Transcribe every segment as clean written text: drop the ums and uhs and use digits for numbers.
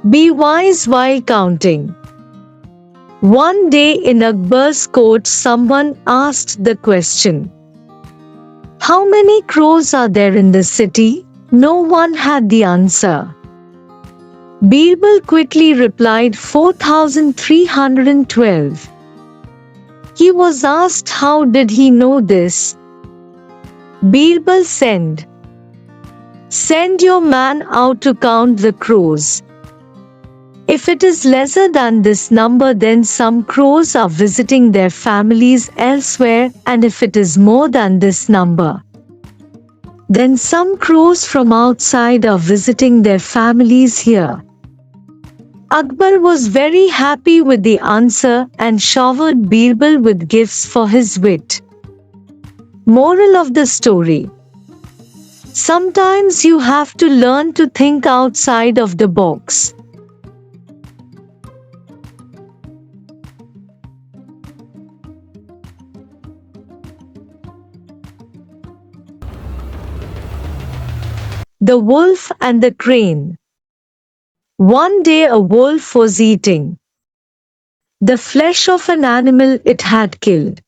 Be wise while counting. One day in Akbar's court, someone asked the question, "How many crows are there in the city?" No one had the answer. Birbal quickly replied, 4,312. He was asked how did he know this. Birbal said, "Send your man out to count the crows. If it is lesser than this number, then some crows are visiting their families elsewhere, and if it is more than this number, then some crows from outside are visiting their families here." Akbar was very happy with the answer and showered Birbal with gifts for his wit. Moral of the story: sometimes you have to learn to think outside of the box. The Wolf and the Crane. One day a wolf was eating the flesh of an animal it had killed.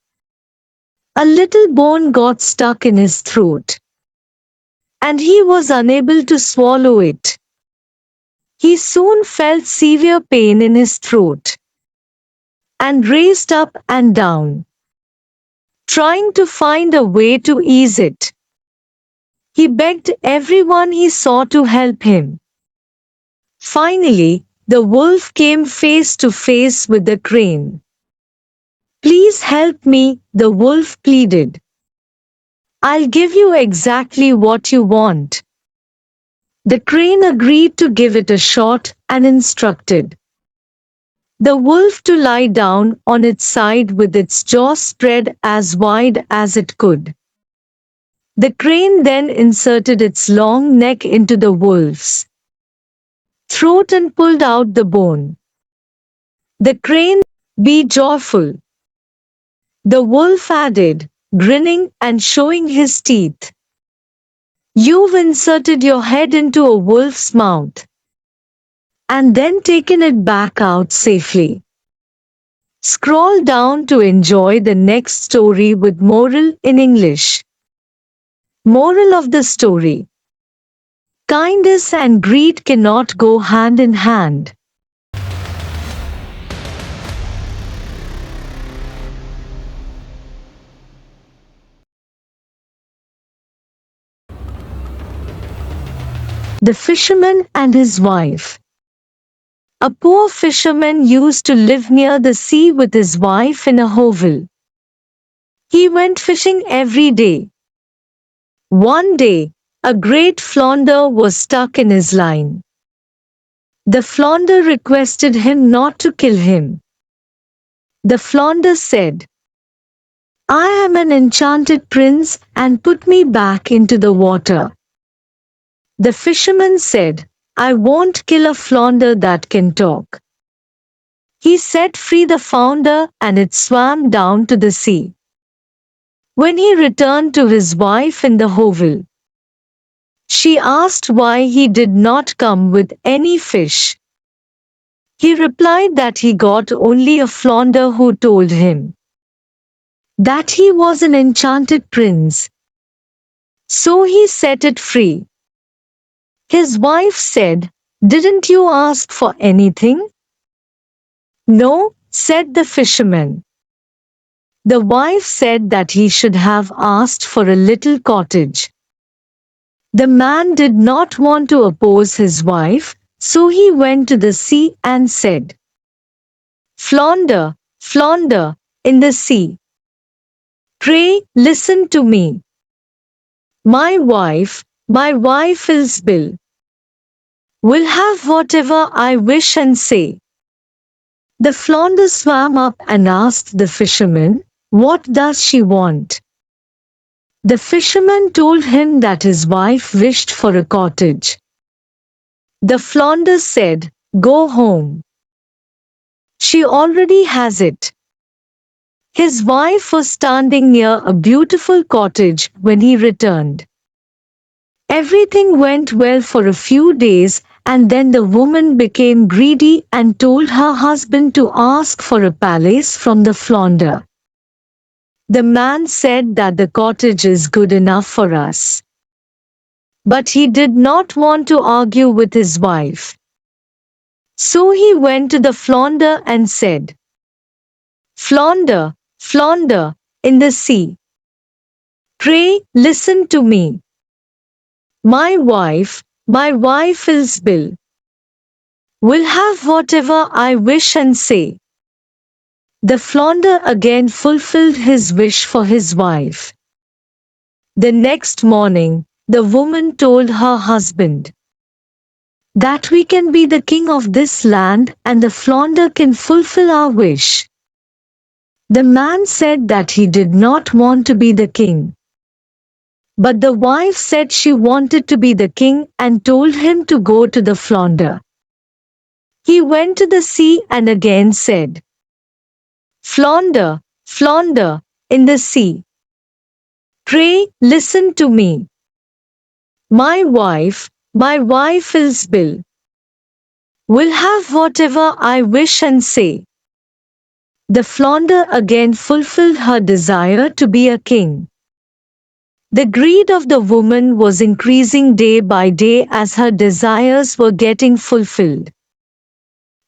A little bone got stuck in his throat, and he was unable to swallow it. He soon felt severe pain in his throat and raced up and down, trying to find a way to ease it. He begged everyone he saw to help him. Finally, the wolf came face to face with the crane. "Please help me," the wolf pleaded. "I'll give you exactly what you want." The crane agreed to give it a shot and instructed the wolf to lie down on its side with its jaws spread as wide as it could. The crane then inserted its long neck into the wolf's throat and pulled out the bone. The crane, "Be joyful," the wolf added, grinning and showing his teeth. "You've inserted your head into a wolf's mouth and then taken it back out safely." Scroll down to enjoy the next story with moral in English. Moral of the story: kindness and greed cannot go hand in hand. The Fisherman and His Wife. A poor fisherman used to live near the sea with his wife in a hovel. He went fishing every day. One day, a great flounder was stuck in his line. The flounder requested him not to kill him. The flounder said, "I am an enchanted prince, and put me back into the water." The fisherman said, "I won't kill a flounder that can talk." He set free the flounder and it swam down to the sea. When he returned to his wife in the hovel, she asked why he did not come with any fish. He replied that he got only a flounder who told him that he was an enchanted prince. So he set it free. His wife said, "Didn't you ask for anything?" "No," said the fisherman. The wife said that he should have asked for a little cottage. The man did not want to oppose his wife, so he went to the sea and said, "Flounder, flounder, in the sea, pray listen to me. My wife Isabel, will have whatever I wish and say." The flounder swam up and asked the fisherman, "What does she want?" The fisherman told him that his wife wished for a cottage. The flounder said, "Go home. She already has it." His wife was standing near a beautiful cottage when he returned. Everything went well for a few days, and then the woman became greedy and told her husband to ask for a palace from the flounder. The man said that the cottage is good enough for us. But he did not want to argue with his wife. So he went to the flounder and said, "Flounder, flounder, in the sea. Pray, listen to me. My wife Isabel, will have whatever I wish and say." The flounder again fulfilled his wish for his wife. The next morning, the woman told her husband that we can be the king of this land and the flounder can fulfill our wish. The man said that he did not want to be the king. But the wife said she wanted to be the king and told him to go to the flounder. He went to the sea and again said, "Flounder, flounder, in the sea. Pray, listen to me. My wife Isabel, will have whatever I wish and say." The flounder again fulfilled her desire to be a king. The greed of the woman was increasing day by day as her desires were getting fulfilled.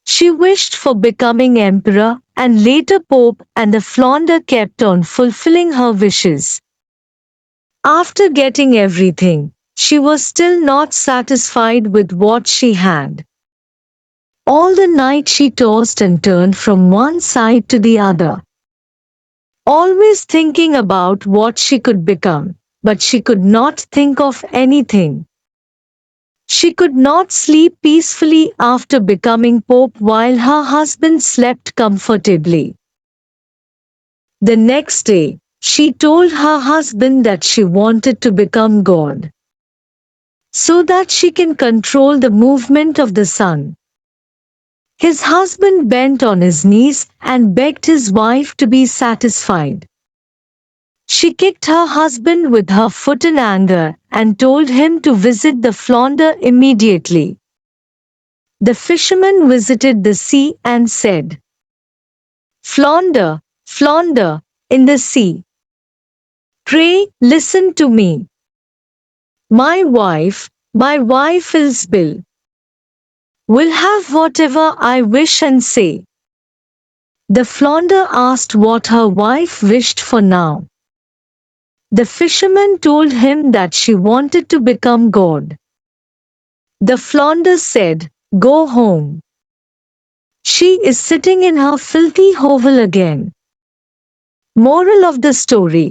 She wished for becoming emperor and later pope, and the flounder kept on fulfilling her wishes. After getting everything, she was still not satisfied with what she had. All the night she tossed and turned from one side to the other, always thinking about what she could become, but she could not think of anything. She could not sleep peacefully after becoming pope while her husband slept comfortably. The next day, she told her husband that she wanted to become God, so that she can control the movement of the sun. His husband bent on his knees and begged his wife to be satisfied. She kicked her husband with her foot in anger and told him to visit the flounder immediately. The fisherman visited the sea and said, "Flounder, flounder, in the sea. Pray, listen to me. My wife Isabel, will have whatever I wish and say." The flounder asked what her wife wished for now. The fisherman told him that she wanted to become God. The flounder said, "Go home. She is sitting in her filthy hovel again." Moral of the story.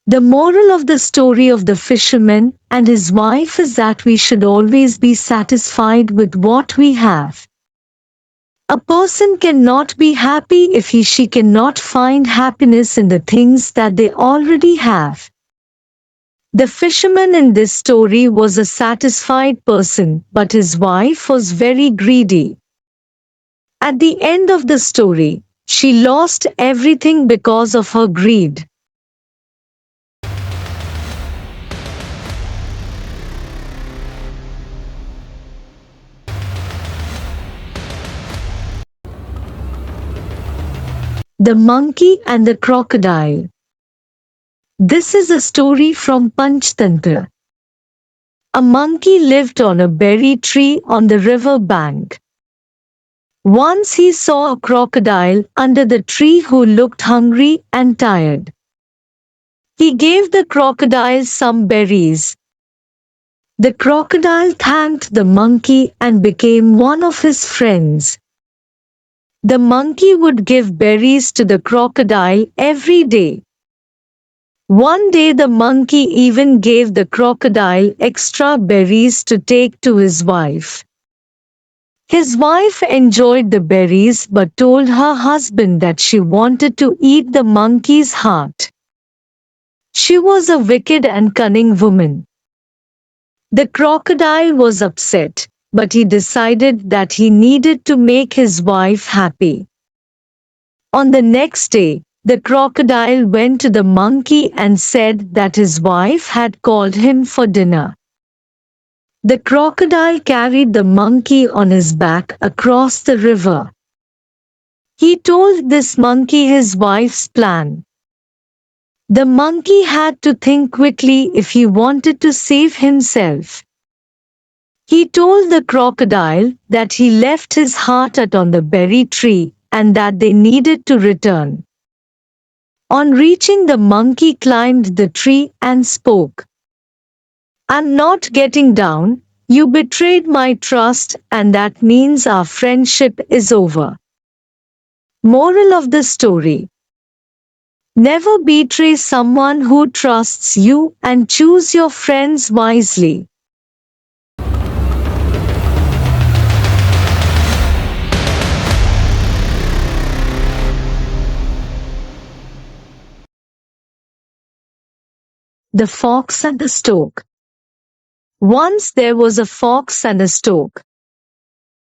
The moral of the story of the fisherman and his wife is that we should always be satisfied with what we have. A person cannot be happy if she cannot find happiness in the things that they already have. The fisherman in this story was a satisfied person, but his wife was very greedy. At the end of the story, she lost everything because of her greed. The Monkey and the Crocodile. This is a story from Panchtantra. A monkey lived on a berry tree on the river bank. Once he saw a crocodile under the tree who looked hungry and tired. He gave the crocodile some berries. The crocodile thanked the monkey and became one of his friends. The monkey would give berries to the crocodile every day. One day the monkey even gave the crocodile extra berries to take to his wife. His wife enjoyed the berries but told her husband that she wanted to eat the monkey's heart. She was a wicked and cunning woman. The crocodile was upset, but he decided that he needed to make his wife happy. On the next day, the crocodile went to the monkey and said that his wife had called him for dinner. The crocodile carried the monkey on his back across the river. He told this monkey his wife's plan. The monkey had to think quickly if he wanted to save himself. He told the crocodile that he left his heart out on the berry tree and that they needed to return. On reaching, the monkey climbed the tree and spoke. "I'm not getting down. You betrayed my trust, and that means our friendship is over." Moral of the story: never betray someone who trusts you and choose your friends wisely. The Fox and the Stoke. Once there was a fox and a stork.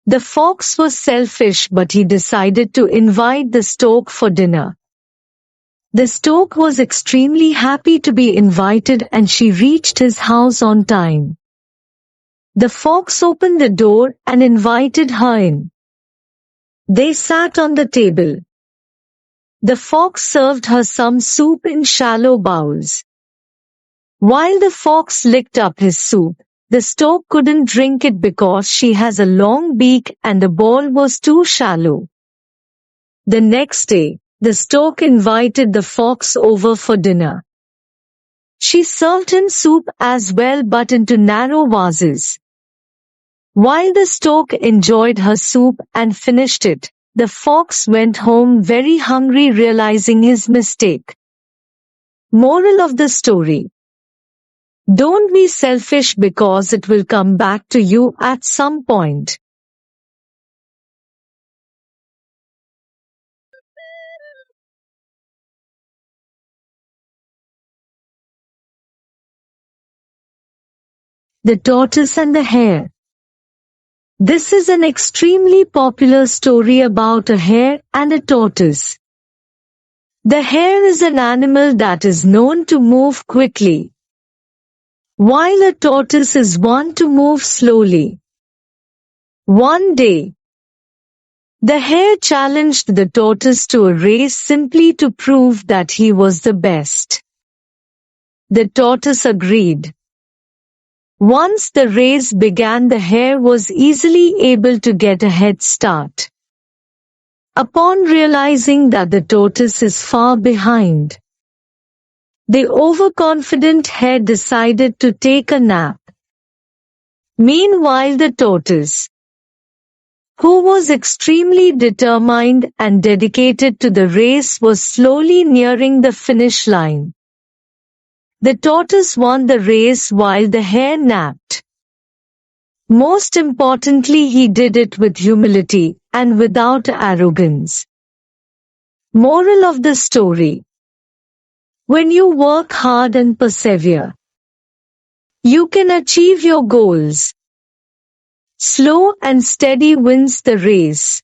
The fox was selfish, but he decided to invite the stork for dinner. The stork was extremely happy to be invited and she reached his house on time. The fox opened the door and invited her in. They sat on the table. The fox served her some soup in shallow bowls. While the fox licked up his soup, the stork couldn't drink it because she has a long beak and the bowl was too shallow. The next day, the stork invited the fox over for dinner. She served him soup as well, but into narrow vases. While the stork enjoyed her soup and finished it, the fox went home very hungry, realizing his mistake. Moral of the story: don't be selfish because it will come back to you at some point. The Tortoise and the Hare. This is an extremely popular story about a hare and a tortoise. The hare is an animal that is known to move quickly, while a tortoise is one to move slowly. One day, the hare challenged the tortoise to a race simply to prove that he was the best. The tortoise agreed. Once the race began, the hare was easily able to get a head start. Upon realizing that the tortoise is far behind, the overconfident hare decided to take a nap. Meanwhile, the tortoise, who was extremely determined and dedicated to the race, was slowly nearing the finish line. The tortoise won the race while the hare napped. Most importantly, he did it with humility and without arrogance. Moral of the story: when you work hard and persevere, you can achieve your goals. Slow and steady wins the race.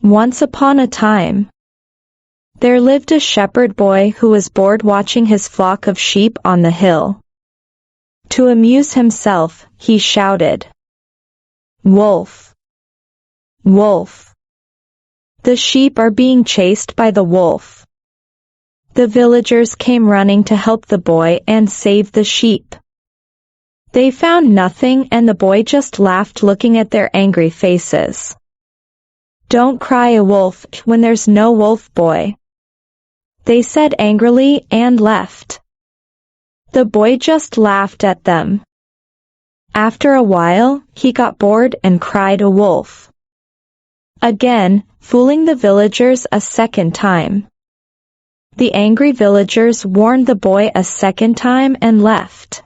Once upon a time, there lived a shepherd boy who was bored watching his flock of sheep on the hill. To amuse himself, he shouted, "Wolf! Wolf! The sheep are being chased by the wolf." The villagers came running to help the boy and save the sheep. They found nothing and the boy just laughed, looking at their angry faces. "Don't cry a wolf when there's no wolf, boy," they said angrily and left. The boy just laughed at them. After a while, he got bored and cried a wolf. Again, fooling the villagers a second time. The angry villagers warned the boy a second time and left.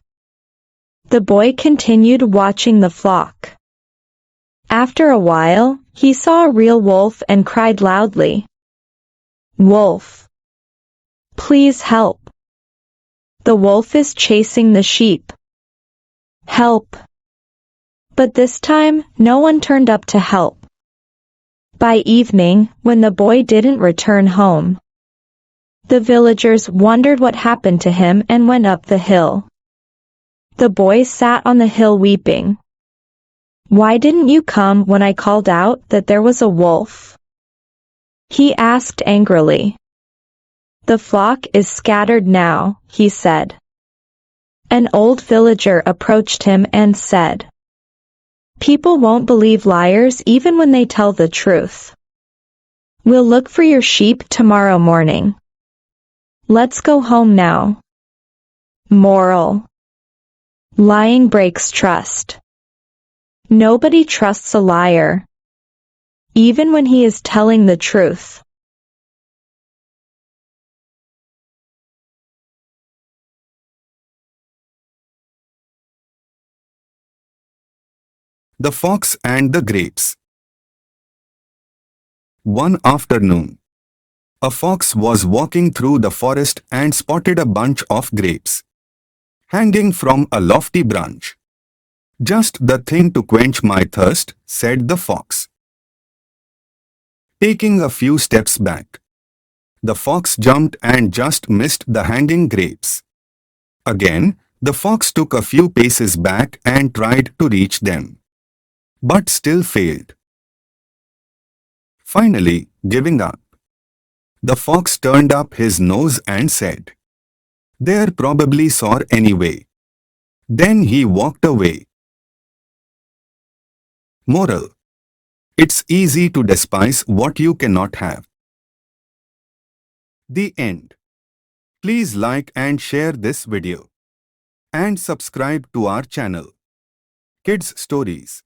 The boy continued watching the flock. After a while, he saw a real wolf and cried loudly, "Wolf! Please help! The wolf is chasing the sheep. Help!" But this time, no one turned up to help. By evening, when the boy didn't return home, the villagers wondered what happened to him and went up the hill. The boy sat on the hill weeping. "Why didn't you come when I called out that there was a wolf?" he asked angrily. "The flock is scattered now," he said. An old villager approached him and said, "People won't believe liars even when they tell the truth. We'll look for your sheep tomorrow morning. Let's go home now." Moral: lying breaks trust. Nobody trusts a liar, even when he is telling the truth. The Fox and the Grapes. One afternoon, a fox was walking through the forest and spotted a bunch of grapes hanging from a lofty branch. "Just the thing to quench my thirst," said the fox. Taking a few steps back, the fox jumped and just missed the hanging grapes. Again, the fox took a few paces back and tried to reach them, but still failed. Finally, giving up, the fox turned up his nose and said, "They're probably sour anyway." Then he walked away. Moral: it's easy to despise what you cannot have. The end. Please like and share this video. And subscribe to our channel. Kids Stories.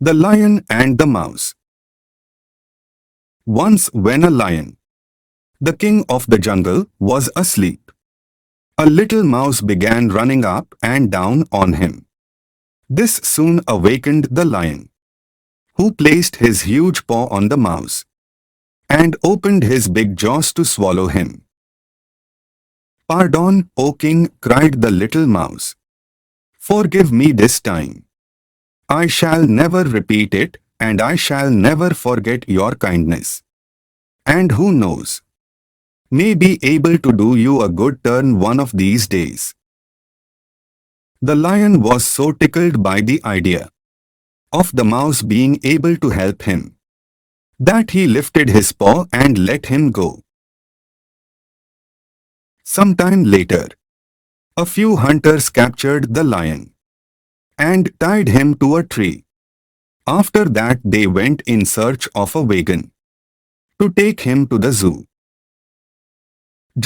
The Lion and the Mouse. Once when a lion, the king of the jungle, was asleep, a little mouse began running up and down on him. This soon awakened the lion, who placed his huge paw on the mouse and opened his big jaws to swallow him. "Pardon, O king," cried the little mouse. "Forgive me this time. I shall never repeat it, and I shall never forget your kindness. And who knows, may be able to do you a good turn one of these days." The lion was so tickled by the idea of the mouse being able to help him that he lifted his paw and let him go. Sometime later, a few hunters captured the lion and tied him to a tree. After that they went in search of a wagon to take him to the zoo.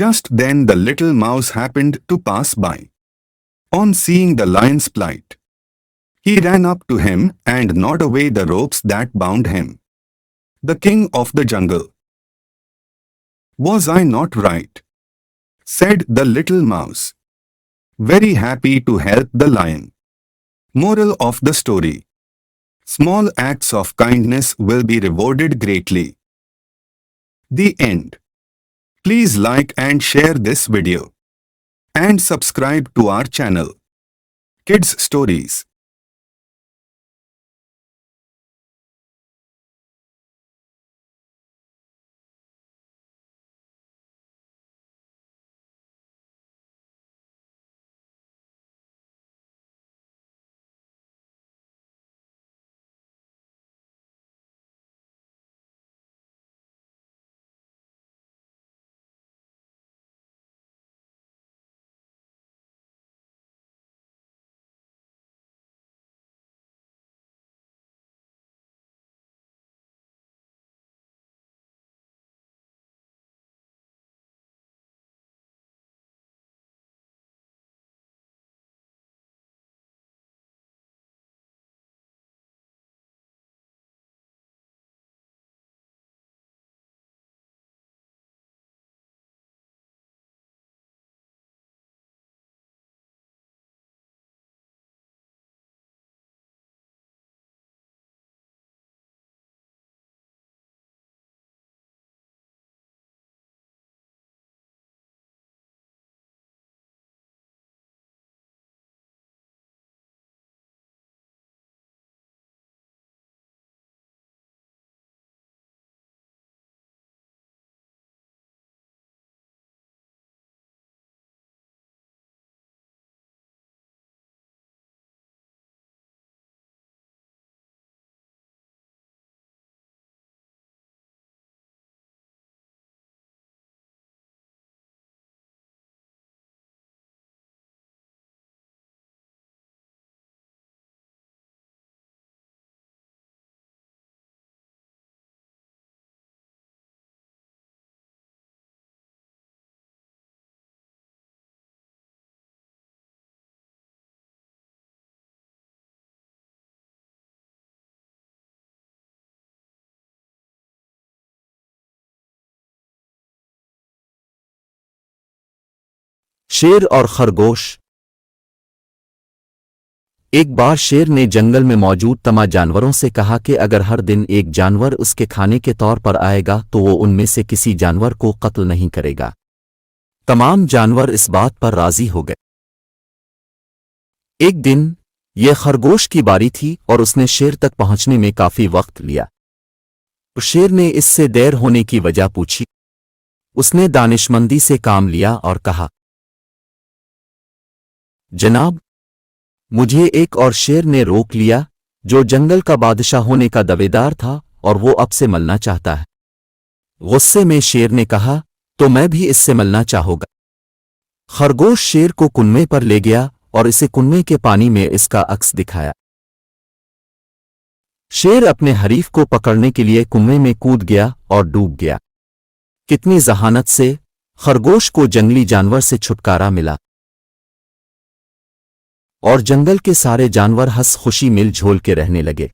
Just then the little mouse happened to pass by. On seeing the lion's plight, he ran up to him and gnawed away the ropes that bound him. The king of the jungle. "Was I not right?" said the little mouse, very happy to help the lion. Moral of the story: small acts of kindness will be rewarded greatly. The end. Please like and share this video and subscribe to our channel, Kids Stories. शेर और खरगोश। एक बार शेर ने जंगल में मौजूद तमाम जानवरों से कहा कि अगर हर दिन एक जानवर उसके खाने के तौर पर आएगा तो वो उनमें से किसी जानवर को कत्ल नहीं करेगा। तमाम जानवर इस बात पर राजी हो गए। एक दिन यह खरगोश की बारी थी और उसने शेर तक पहुंचने में काफी वक्त लिया। शेर ने इससे देर होने की वजह पूछी। उसने दानिशमंदी से काम लिया और कहा, जनाब, मुझे एक और शेर ने रोक लिया जो जंगल का बादशाह होने का दावेदार था और वो अब से मिलना चाहता है। गुस्से में शेर ने कहा, तो मैं भी इससे मिलना चाहूंगा। खरगोश शेर को कुनवे पर ले गया और इसे कुनवे के पानी में इसका अक्स दिखाया। शेर अपने हरीफ को पकड़ने के लिए कुनवे में कूद गया और डूब गया। कितनी जहानत से खरगोश को जंगली जानवर से छुटकारा मिला और जंगल के सारे जानवर हंस खुशी मिलझोल के रहने लगे।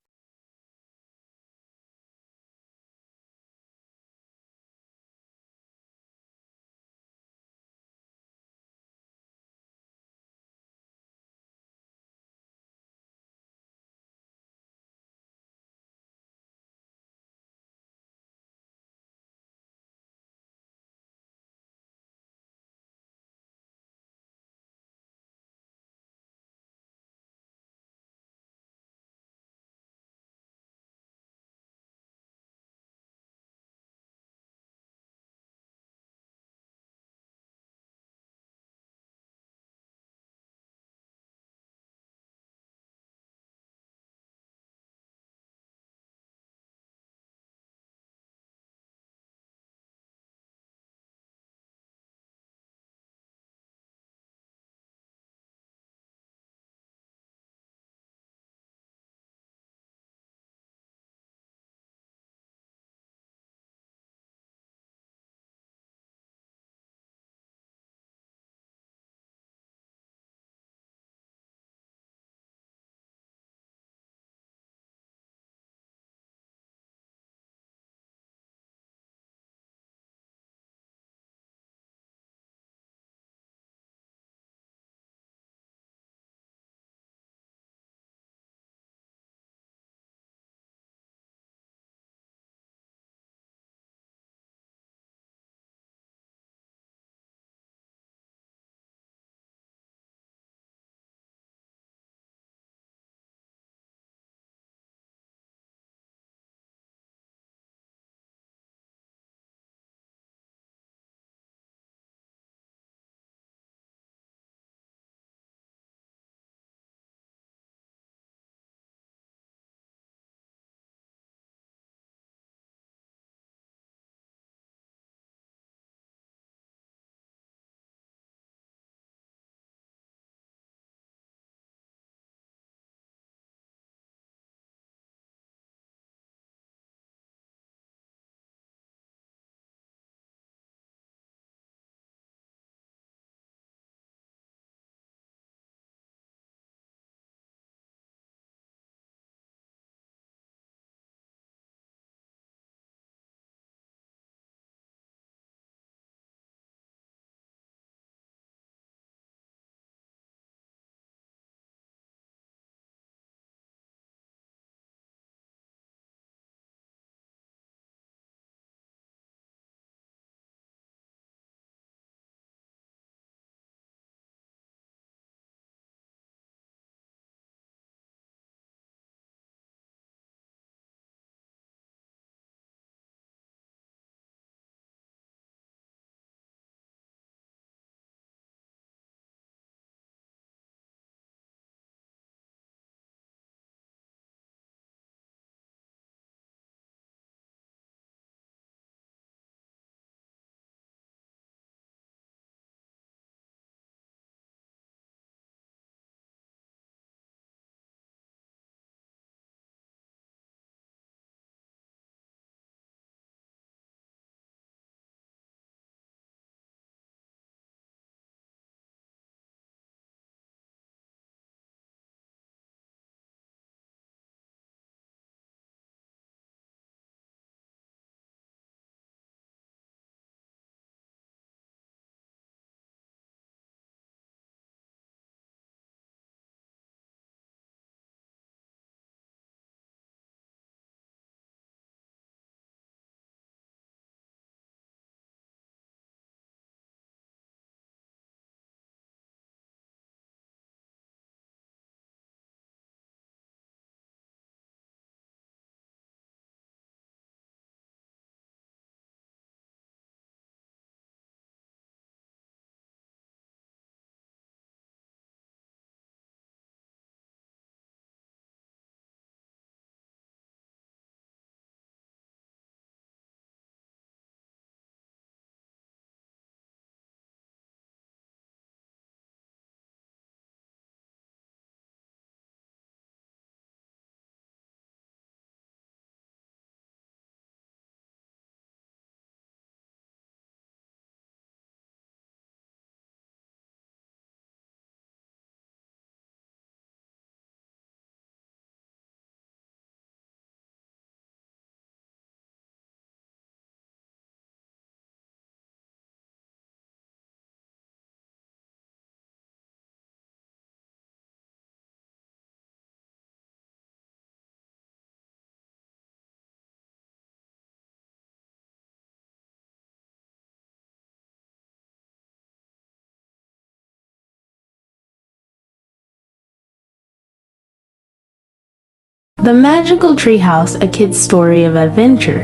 The Magical Treehouse, a kid's story of adventure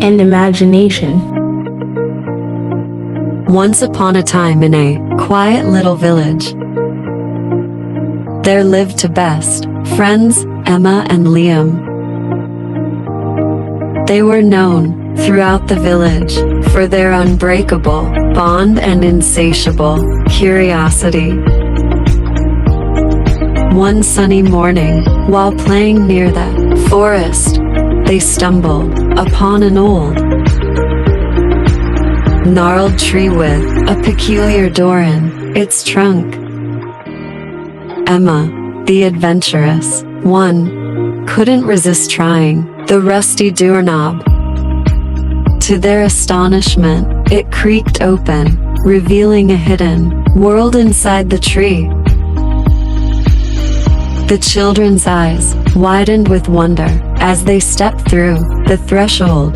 and imagination. Once upon a time in a quiet little village, there lived two best friends, Emma and Liam. They were known throughout the village for their unbreakable bond and insatiable curiosity. One sunny morning, while playing near the forest, they stumbled upon an old, gnarled tree with a peculiar door in its trunk. Emma, the adventurous one, couldn't resist trying the rusty doorknob. To their astonishment, it creaked open, revealing a hidden world inside the tree. The children's eyes widened with wonder as they stepped through the threshold.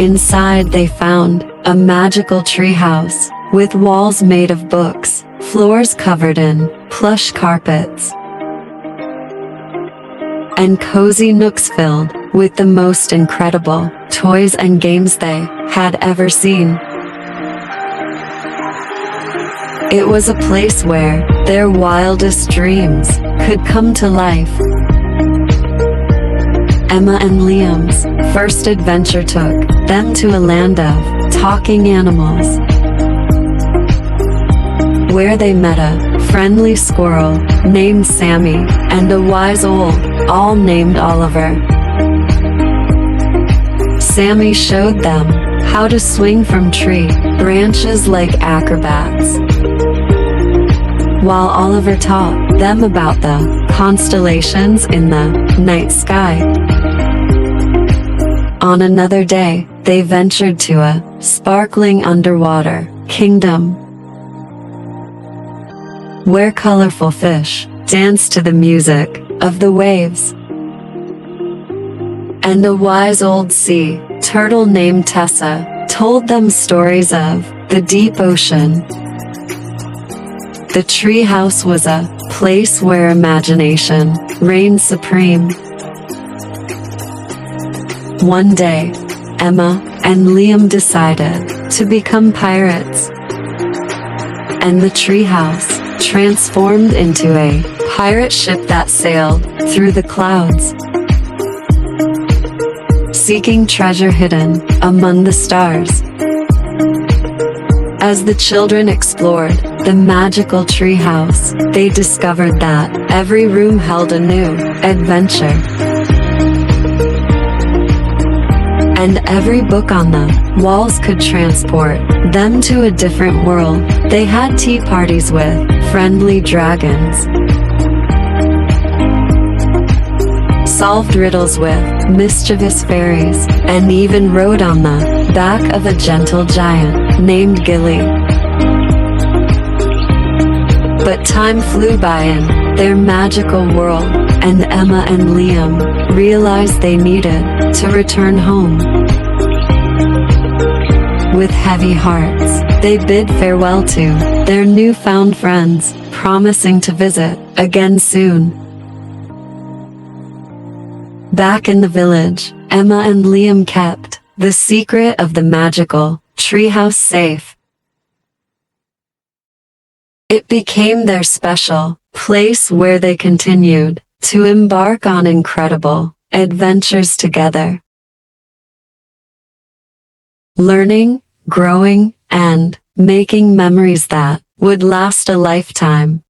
Inside they found a magical treehouse with walls made of books, floors covered in plush carpets, and cozy nooks filled with the most incredible toys and games they had ever seen. It was a place where their wildest dreams could come to life. Emma and Liam's first adventure took them to a land of talking animals, where they met a friendly squirrel named Sammy and a wise old owl named Oliver. Sammy showed them how to swing from tree branches like acrobats, while Oliver taught them about the constellations in the night sky. On another day, they ventured to a sparkling underwater kingdom, where colorful fish danced to the music of the waves, and a wise old sea turtle named Tessa told them stories of the deep ocean. The treehouse was a place where imagination reigned supreme. One day, Emma and Liam decided to become pirates, and the treehouse transformed into a pirate ship that sailed through the clouds, seeking treasure hidden among the stars. As the children explored the magical treehouse, they discovered that every room held a new adventure, and every book on the walls could transport them to a different world. They had tea parties with friendly dragons, solved riddles with mischievous fairies, and even rode on the back of a gentle giant named Gilly. But time flew by in their magical world, and Emma and Liam realized they needed to return home. With heavy hearts, they bid farewell to their newfound friends, promising to visit again soon. Back in the village, Emma and Liam kept the secret of the magical treehouse safe. It became their special place where they continued to embark on incredible adventures together, learning, growing, and making memories that would last a lifetime.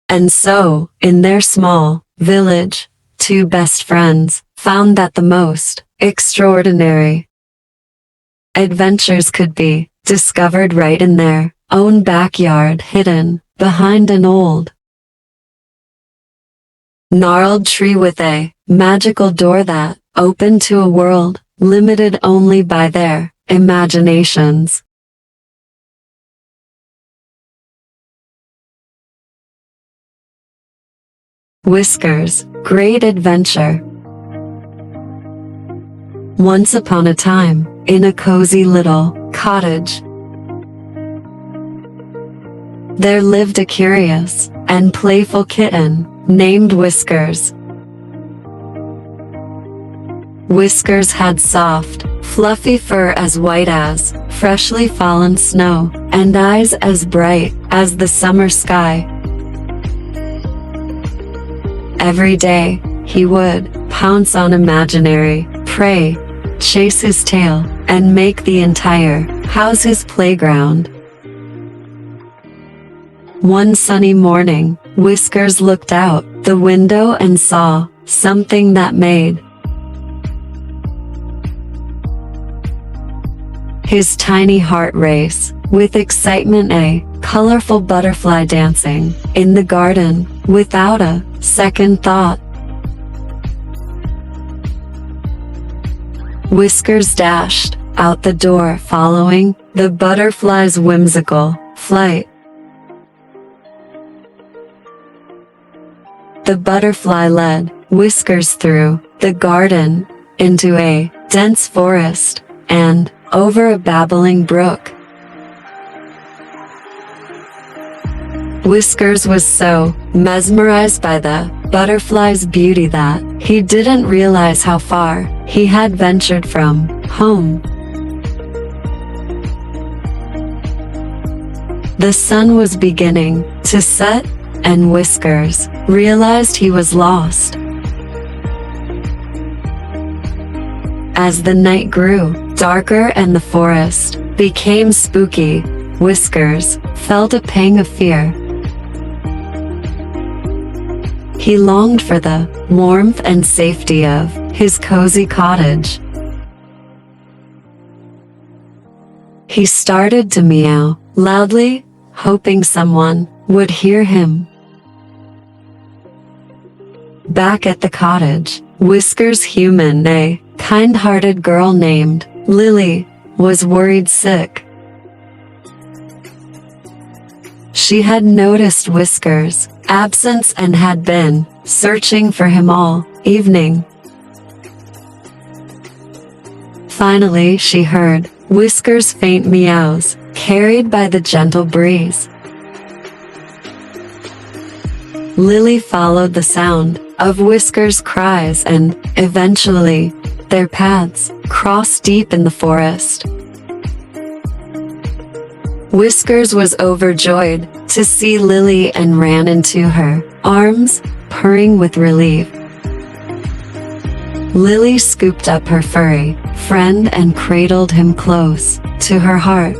And so, in their small village, two best friends found that the most extraordinary adventures could be discovered right in their own backyard, hidden behind an old, gnarled tree with a magical door that opened to a world limited only by their imaginations. Whiskers, Great Adventure. Once upon a time, in a cozy little cottage, there lived a curious and playful kitten named Whiskers. Whiskers had soft, fluffy fur as white as freshly fallen snow, and eyes as bright as the summer sky. Every day, he would pounce on imaginary prey, chase his tail, and make the entire house his playground. One sunny morning, Whiskers looked out the window and saw something that made his tiny heart race with excitement. A colorful butterfly dancing in the garden without a second thought. Whiskers dashed out the door following the butterfly's whimsical flight. The butterfly led Whiskers through the garden, into a dense forest, and over a babbling brook. Whiskers was so mesmerized by the butterfly's beauty that he didn't realize how far he had ventured from home. The sun was beginning to set, and Whiskers realized he was lost. As the night grew darker and the forest became spooky, Whiskers felt a pang of fear. He longed for the warmth and safety of his cozy cottage. He started to meow loudly, hoping someone would hear him. Back at the cottage, Whiskers' human, a kind-hearted girl named Lily, was worried sick. She had noticed Whiskers' absence and had been searching for him all evening. Finally, she heard Whiskers' faint meows, carried by the gentle breeze. Lily followed the sound of Whiskers' cries, and eventually, their paths crossed deep in the forest. Whiskers was overjoyed to see Lily and ran into her arms, purring with relief. Lily scooped up her furry friend and cradled him close to her heart.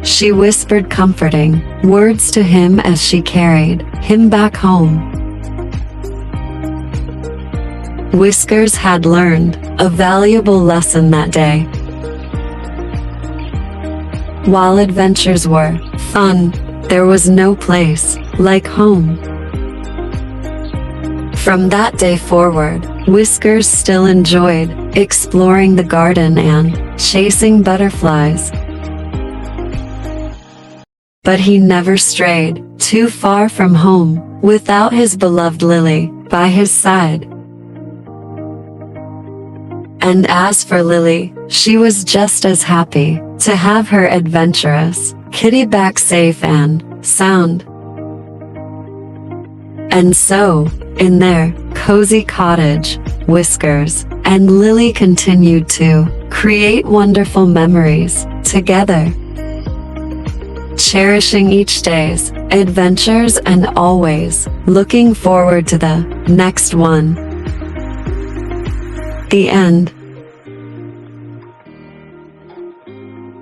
She whispered comforting words to him as she carried him back home. Whiskers had learned a valuable lesson that day. While adventures were fun, there was no place like home. From that day forward, Whiskers still enjoyed exploring the garden and chasing butterflies. But he never strayed too far from home without his beloved Lily by his side. And as for Lily, she was just as happy to have her adventurous kitty back safe and sound. And so, in their cozy cottage, Whiskers and Lily continued to create wonderful memories together, cherishing each day's adventures and always looking forward to the next one. The end.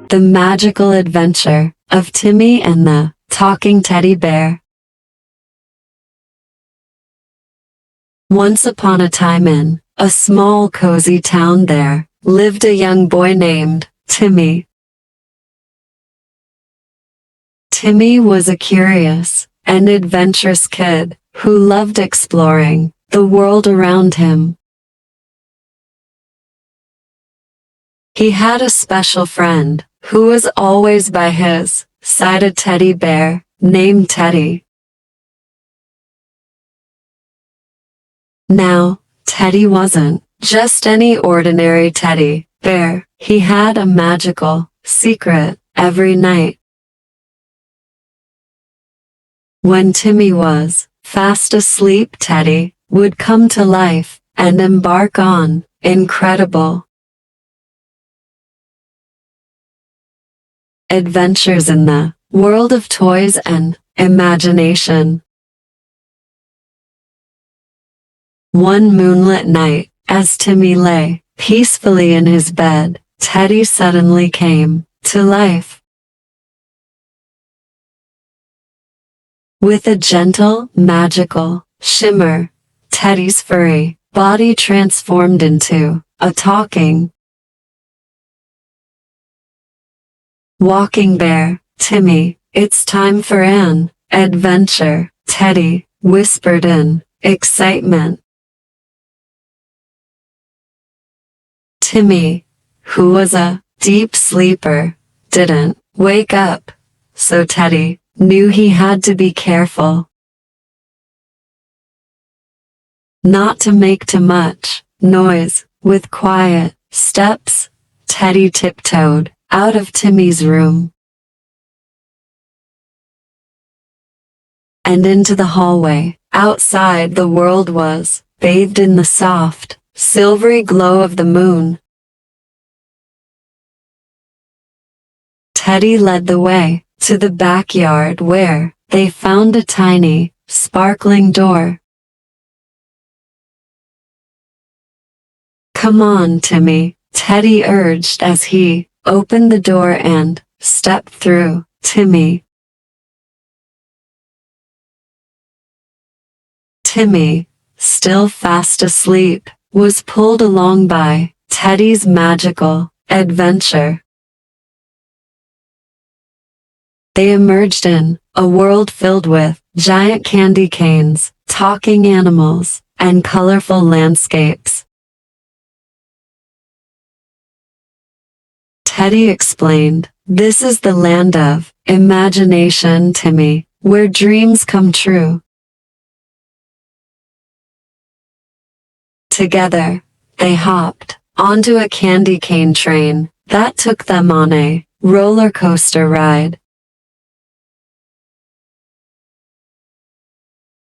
The Magical Adventure of Timmy and the Talking Teddy Bear. Once upon a time in a small cozy town there lived a young boy named Timmy. Timmy was a curious and adventurous kid who loved exploring the world around him. He had a special friend who was always by his side, a teddy bear named Teddy. Now, Teddy wasn't just any ordinary teddy bear. He had a magical secret every night. When Timmy was fast asleep, Teddy would come to life and embark on incredible adventures in the world of toys and imagination. One moonlit night, as Timmy lay peacefully in his bed, Teddy suddenly came to life. With a gentle, magical shimmer, Teddy's furry body transformed into a talking, walking bear. Timmy, it's time for an adventure, Teddy whispered in excitement. Timmy, who was a deep sleeper, didn't wake up, so Teddy knew he had to be careful not to make too much noise. With quiet steps, Teddy tiptoed out of Timmy's room and into the hallway. Outside, the world was bathed in the soft, silvery glow of the moon. Teddy led the way to the backyard where they found a tiny, sparkling door. Come on, Timmy, Teddy urged as he opened the door and stepped through. Timmy, still fast asleep, was pulled along by Teddy's magical adventure. They emerged in a world filled with giant candy canes, talking animals, and colorful landscapes. Teddy explained, "This is the land of imagination, Timmy, where dreams come true." Together, they hopped onto a candy cane train that took them on a roller coaster ride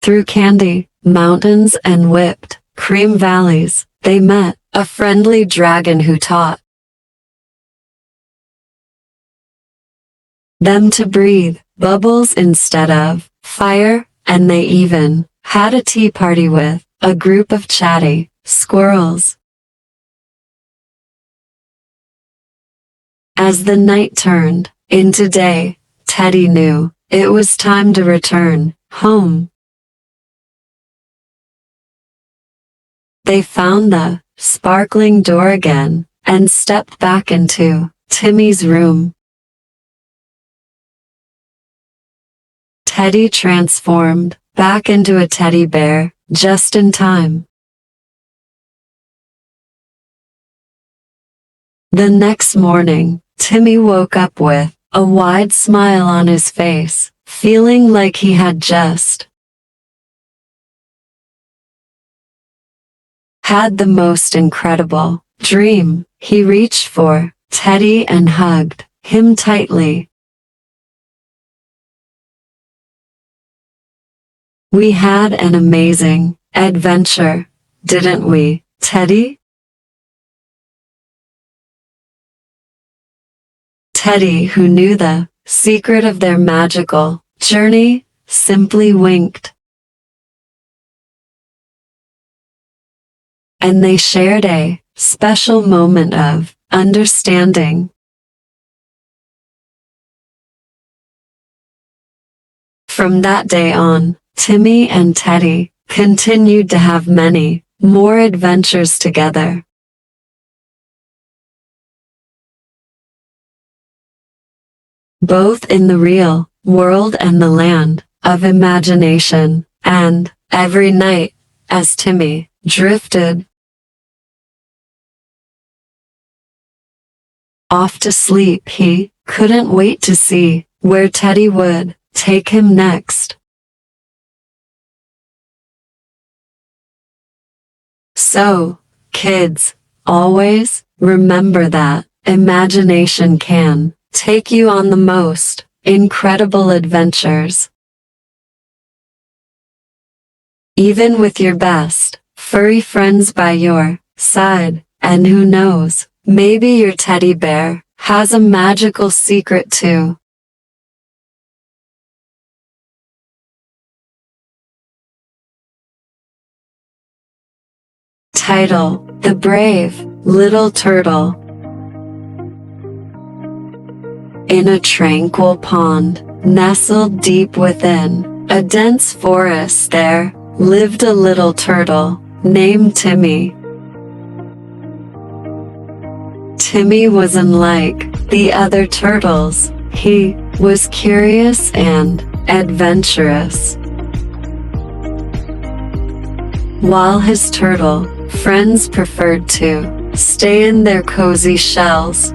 through candy mountains and whipped cream valleys. They met a friendly dragon who taught them to breathe bubbles instead of fire, and they even had a tea party with a group of chatty squirrels. As the night turned into day, Teddy knew it was time to return home. They found the sparkling door again and stepped back into Timmy's room. Teddy transformed back into a teddy bear just in time. The next morning, Timmy woke up with a wide smile on his face, feeling like he had just had the most incredible dream. He reached for Teddy and hugged him tightly. "We had an amazing adventure, didn't we, Teddy?" Teddy, who knew the secret of their magical journey, simply winked. And they shared a special moment of understanding. From that day on, Timmy and Teddy continued to have many more adventures together. Both in the real world and the land of imagination, and every night, as Timmy drifted off to sleep, he couldn't wait to see where Teddy would take him next. So, kids, always remember that imagination can take you on the most incredible adventures. even with your best furry friends by your side. And who knows, maybe your teddy bear has a magical secret too. Title: The Brave Little Turtle. In a tranquil pond, nestled deep within a dense forest, there lived a little turtle named Timmy. Timmy was unlike the other turtles. He was curious and adventurous. While his turtle friends preferred to stay in their cozy shells,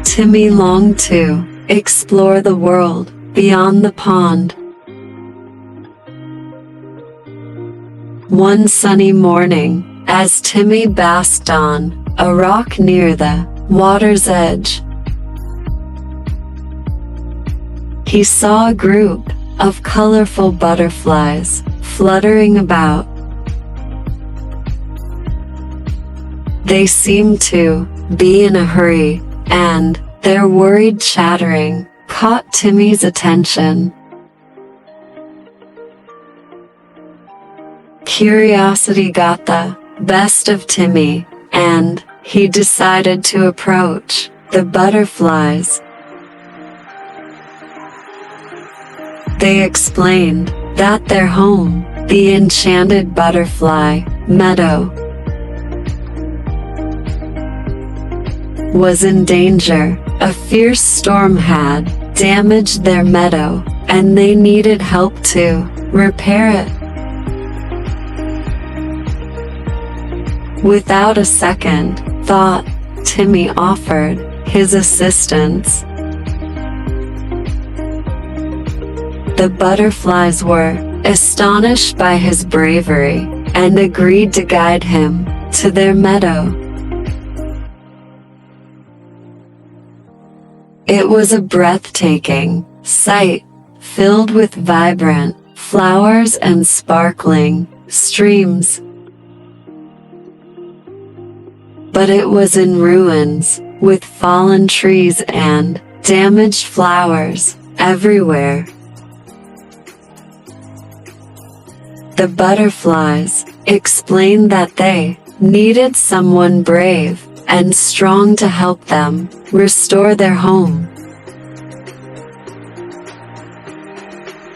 Timmy longed to explore the world beyond the pond. One sunny morning, as Timmy basked on a rock near the water's edge, he saw a group of colorful butterflies fluttering about. They seemed to be in a hurry, and their worried chattering caught Timmy's attention. Curiosity got the best of Timmy, and he decided to approach the butterflies. They explained that their home, the enchanted butterfly meadow, was in danger. A fierce storm had damaged their meadow, and they needed help to repair it. Without a second thought, Timmy offered his assistance. The butterflies were astonished by his bravery and agreed to guide him to their meadow. It was a breathtaking sight, filled with vibrant flowers and sparkling streams. But it was in ruins, with fallen trees and damaged flowers everywhere. The butterflies explained that they needed someone brave and strong to help them restore their home.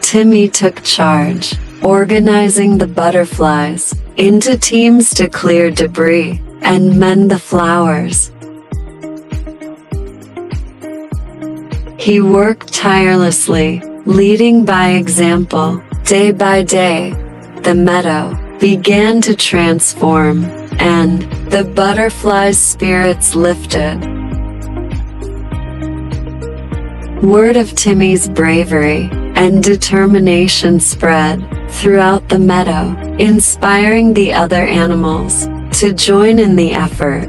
Timmy took charge, organizing the butterflies into teams to clear debris and mend the flowers. He worked tirelessly, leading by example. Day by day, the meadow began to transform, and the butterflies' spirits lifted. Word of Timmy's bravery and determination spread throughout the meadow, inspiring the other animals to join in the effort.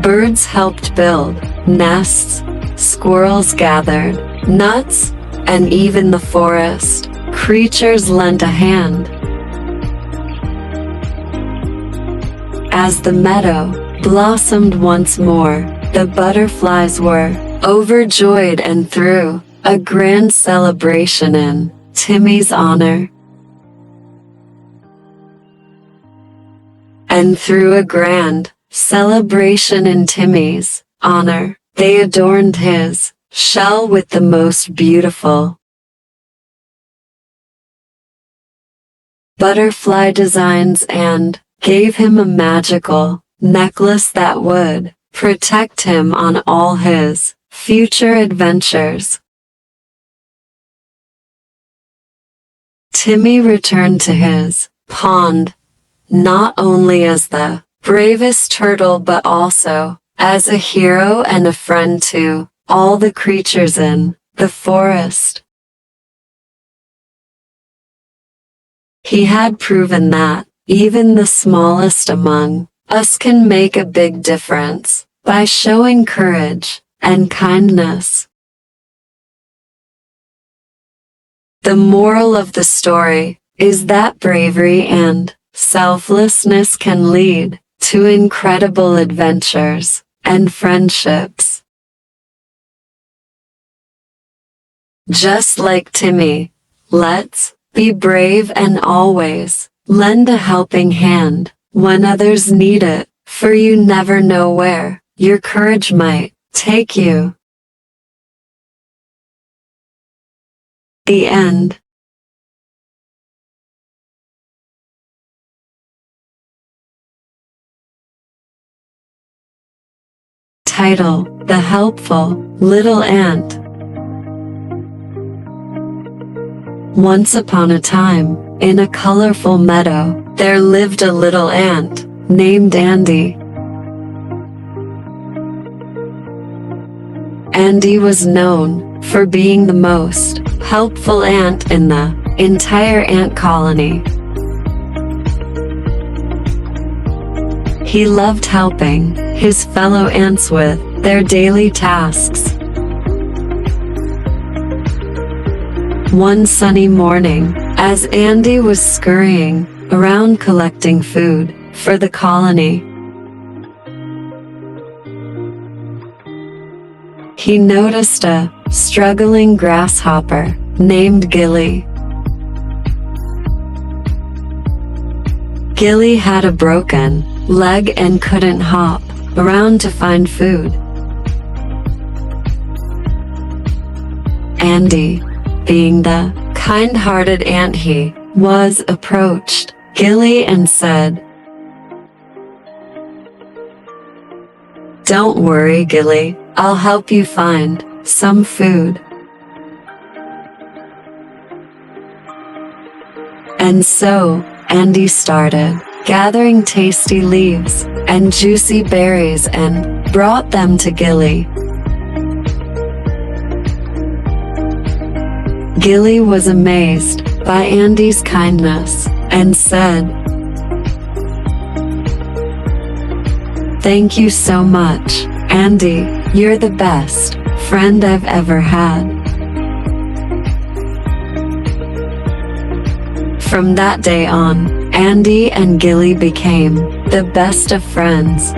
Birds helped build nests, squirrels gathered nuts, and even the forest creatures lent a hand. As the meadow blossomed once more, the butterflies were overjoyed and threw a grand celebration in Timmy's honor. And through a grand celebration in Timmy's honor, they adorned his shell with the most beautiful butterfly designs and gave him a magical necklace that would protect him on all his future adventures. Timmy returned to his pond, not only as the bravest turtle but also as a hero and a friend to all the creatures in the forest. He had proven that even the smallest among us can make a big difference by showing courage and kindness. The moral of the story is that bravery and selflessness can lead to incredible adventures and friendships. Just like Timmy, let's be brave and always lend a helping hand when others need it, for you never know where your courage might take you. The end. Title: The Helpful Little Ant. Once upon a time, in a colorful meadow, there lived a little ant named Andy. Andy was known for being the most helpful ant in the entire ant colony. He loved helping his fellow ants with their daily tasks. One sunny morning, as Andy was scurrying around collecting food for the colony, he noticed a struggling grasshopper named Gilly. Gilly had a broken leg and couldn't hop around to find food. Andy, being the kind-hearted ant he was, approached Gilly and said, "Don't worry, Gilly, I'll help you find some food." And so, Andy started gathering tasty leaves and juicy berries and brought them to Gilly. Gilly was amazed by Andy's kindness and said, "Thank you so much, Andy. You're the best friend I've ever had." From that day on, Andy and Gilly became the best of friends.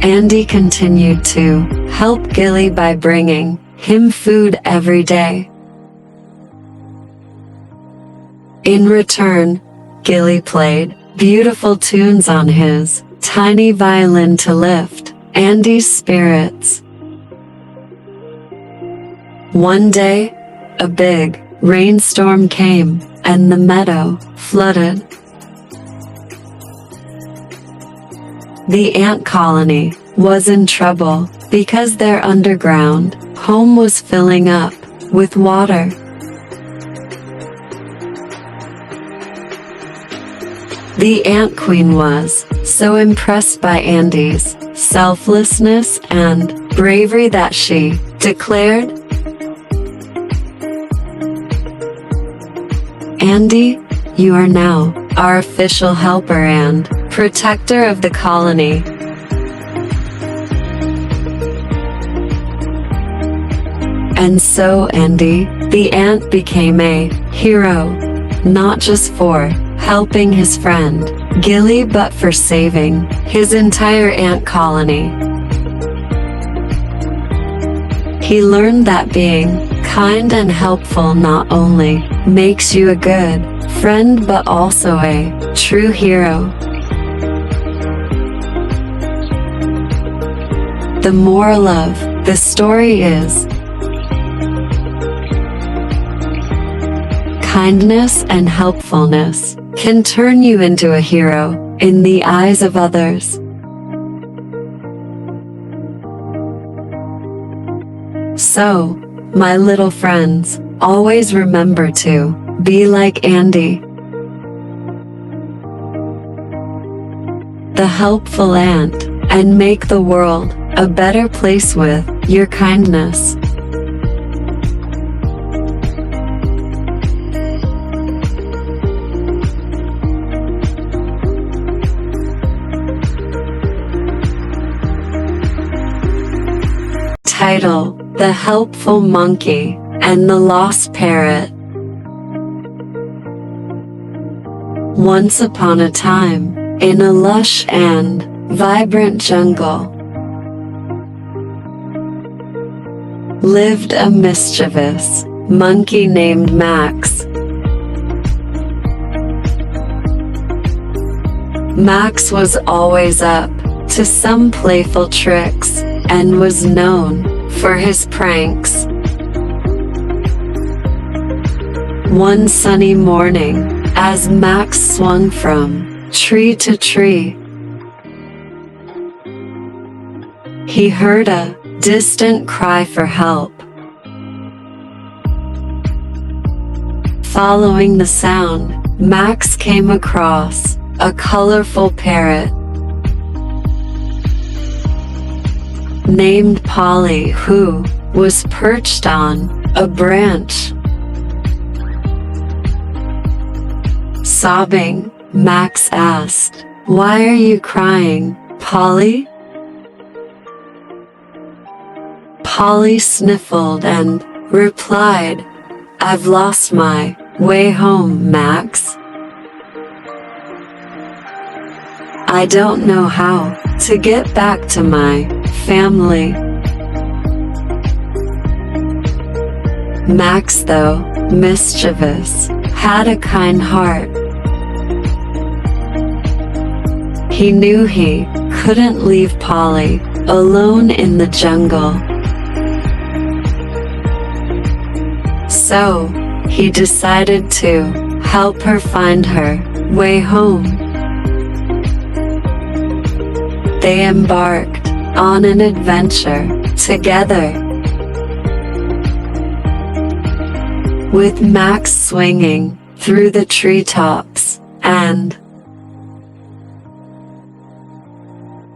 Andy continued to help Gilly by bringing him food every day. In return, Gilly played beautiful tunes on his tiny violin to lift Andy's spirits. One day, a big rainstorm came and the meadow flooded. The ant colony was in trouble because their underground home was filling up with water. The ant queen was so impressed by Andy's selflessness and bravery that she declared, "Andy, you are now our official helper and protector of the colony." And so Andy, the ant, became a hero, not just for helping his friend Gilly, but for saving his entire ant colony. He learned that being kind and helpful not only makes you a good friend but also a true hero. The moral of the story is, kindness and helpfulness can turn you into a hero in the eyes of others. So, my little friends, always remember to be like Andy, the helpful ant, and make the world a better place with your kindness. Title: The Helpful Monkey and the Lost Parrot. Once upon a time, in a lush and vibrant jungle, lived a mischievous monkey named Max. Max was always up to some playful tricks and was known for his pranks. One sunny morning, as Max swung from tree to tree, he heard a distant cry for help. Following the sound, Max came across a colorful parrot named Polly, who was perched on a branch. Sobbing, Max asked, "Why are you crying, Polly?" Polly sniffled and replied, "I've lost my way home, Max. I don't know how to get back to my family." Max, though mischievous, had a kind heart. He knew he couldn't leave Polly alone in the jungle. So, he decided to help her find her way home. They embarked on an adventure together, with Max swinging through the treetops and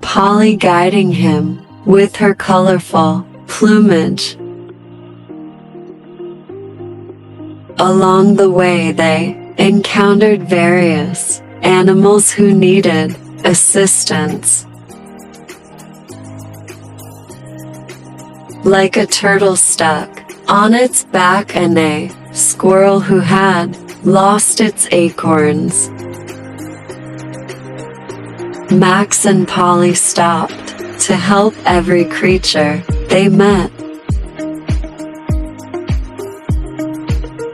Polly guiding him with her colorful plumage. Along the way, they encountered various animals who needed assistance, like a turtle stuck on its back and a squirrel who had lost its acorns. Max and Polly stopped to help every creature they met.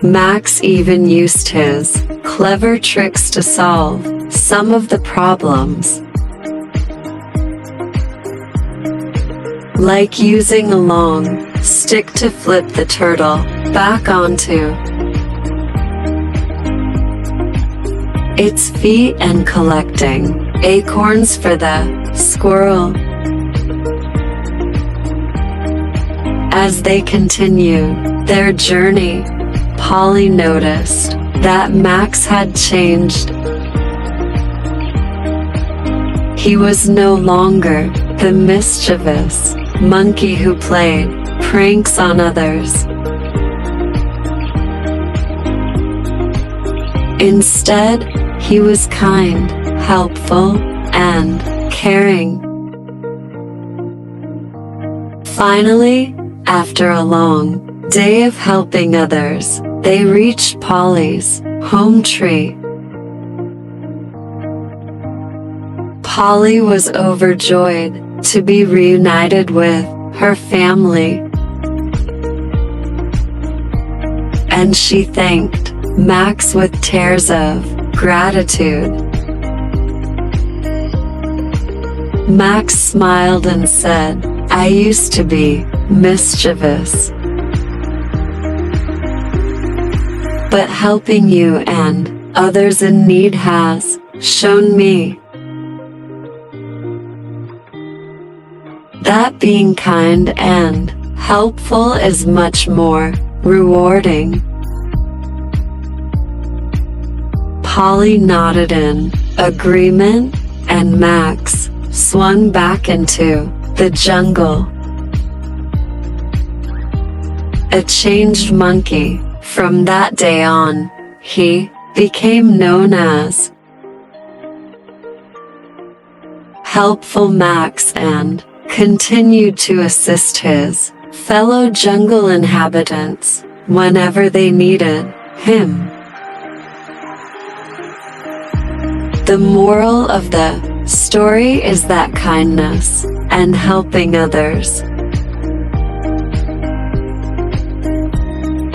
Max even used his clever tricks to solve some of the problems, like using a long stick to flip the turtle back onto its feet and collecting acorns for the squirrel. As they continued their journey, Polly noticed that Max had changed. He was no longer the mischievous monkey who played pranks on others. Instead, he was kind, helpful, and caring. Finally, after a long day of helping others, they reached Polly's home tree. Polly was overjoyed to be reunited with her family, and she thanked Max with tears of gratitude. Max smiled and said, "I used to be mischievous, but helping you and others in need has shown me that being kind and helpful is much more rewarding." Polly nodded in agreement, and Max swung back into the jungle, a changed monkey. From that day on, he became known as Helpful Max and continued to assist his fellow jungle inhabitants whenever they needed him. The moral of the story is that kindness and helping others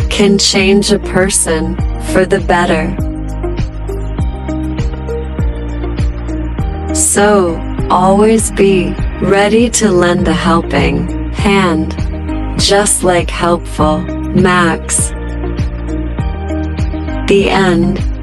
can change a person for the better. So, always be ready to lend a helping hand, just like helpful Max. The end.